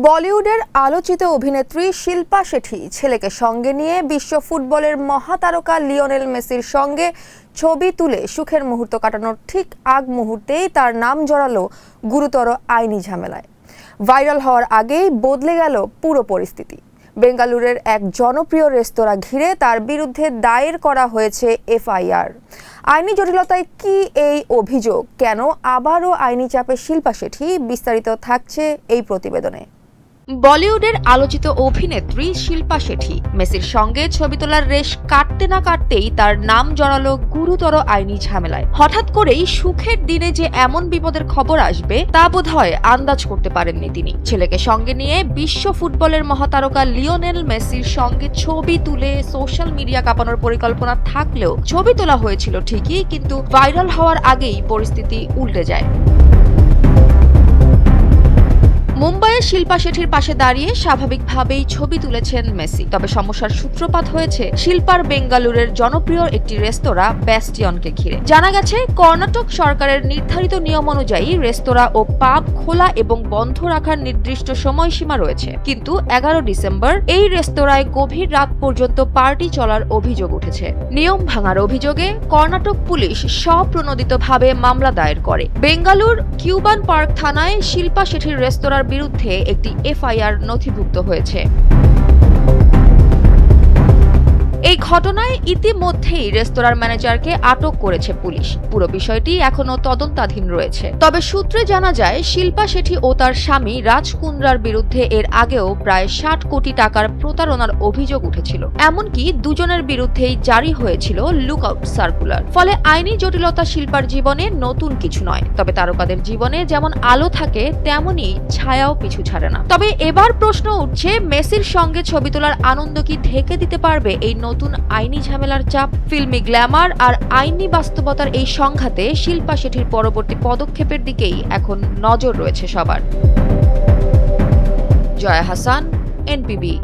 বলিউডের আলোচিত অভিনেত্রী শিল্পা শেঠি ছেলেকে সঙ্গে নিয়ে বিশ্ব ফুটবলের মহাতারকা লিওনেল মেসির সঙ্গে ছবি তুলে সুখের মুহূর্ত কাটানোর ঠিক আগ মুহূর্তেই তার নাম জড়ালো গুরুতর আইনি ঝামেলায়। ভাইরাল হওয়ার আগেই বদলে গেল পুরো পরিস্থিতি। বেঙ্গালুরুর এক জনপ্রিয় রেস্তোরাঁ ঘিরে তার বিরুদ্ধে দায়ের করা হয়েছে এফআইআর। আইনি জটিলতায় কি এই অভিযোগ, কেন আবারও আইনি চাপে শিল্পা শেঠি, বিস্তারিত থাকছে এই প্রতিবেদনে। বলিউডের আলোচিত অভিনেত্রী শিল্পা শেঠি মেসির সঙ্গে ছবি তোলার রেশ কাটতে না কাটতেই তার নাম জড়ালো গুরুতর আইনি ঝামেলায়। হঠাৎ করেই সুখের দিনে যে এমন বিপদের খবর আসবে তা বোধহয় আন্দাজ করতে পারেননি তিনি। ছেলেকে সঙ্গে নিয়ে বিশ্ব ফুটবলের মহাতারকা লিওনেল মেসির সঙ্গে ছবি তুলে সোশ্যাল মিডিয়া কাঁপানোর পরিকল্পনা থাকলেও ছবি তোলা হয়েছিল ঠিকই, কিন্তু ভাইরাল হওয়ার আগেই পরিস্থিতি উল্টে যায়। মুম্বাইয়ের শিল্পা শেঠির পাশে দাঁড়িয়ে স্বাভাবিকভাবেই ছবি তুলেছেন মেসি। তবে সমস্যার সূত্রপাত হয়েছে শিল্পার বেঙ্গালুরুর জনপ্রিয় একটি রেস্তোরাঁ ব্যাস্টিয়নকে ঘিরে। জানা গেছে, কর্ণাটক সরকারের নির্ধারিত নিয়ম অনুযায়ী রেস্তোরাঁ ও পাব খোলা এবং বন্ধ রাখার নির্দিষ্ট সময়সীমা রয়েছে, কিন্তু 11 ডিসেম্বর এই রেস্তোরাঁয় গভীর রাত পর্যন্ত পার্টি চলার অভিযোগ উঠেছে। নিয়ম ভাঙার অভিযোগে কর্ণাটক পুলিশ স্বপ্রণোদিতভাবে মামলা দায়ের করে। বেঙ্গালুরু কিউবান পার্ক থানায় শিল্পা শেঠির রেস্তোরাঁর বিরুদ্ধে একটি এফআইআর নথিভুক্ত হয়েছে। এই ঘটনায় ইতিমধ্যেই রেস্তোরাঁর ম্যানেজারকে আটক করেছে পুলিশ। পুরো বিষয়টি এখনো তদন্তাধীন রয়েছে। তবে সূত্রে জানা যায়, শিল্পা শেঠি ও তার স্বামী রাজ কুন্দ্রার বিরুদ্ধে এর আগেও প্রায় 60 কোটি টাকার প্রতারণার অভিযোগ উঠেছিল। এমনকি দুজনের বিরুদ্ধেই জারি হয়েছিল লুকআউট সার্কুলার। ফলে আইনি জটিলতা শিল্পার জীবনে নতুন কিছু নয়। তবে তারকাদের জীবনে যেমন আলো থাকে, তেমনই ছায়াও পিছু ছাড়ে না। তবে এবার প্রশ্ন উঠছে, মেসির সঙ্গে ছবি তোলার আনন্দ কি ঢেকে দিতে পারবে এই নতুন আইনি ঝামেলার চাপ? ফিল্মি গ্ল্যামার আর আইনি বাস্তবতার এই সংঘাতে শিল্পা শেঠির পরবর্তী পদক্ষেপের দিকেই এখন নজর রয়েছে সবার। জয়া হাসান, এনপিবি।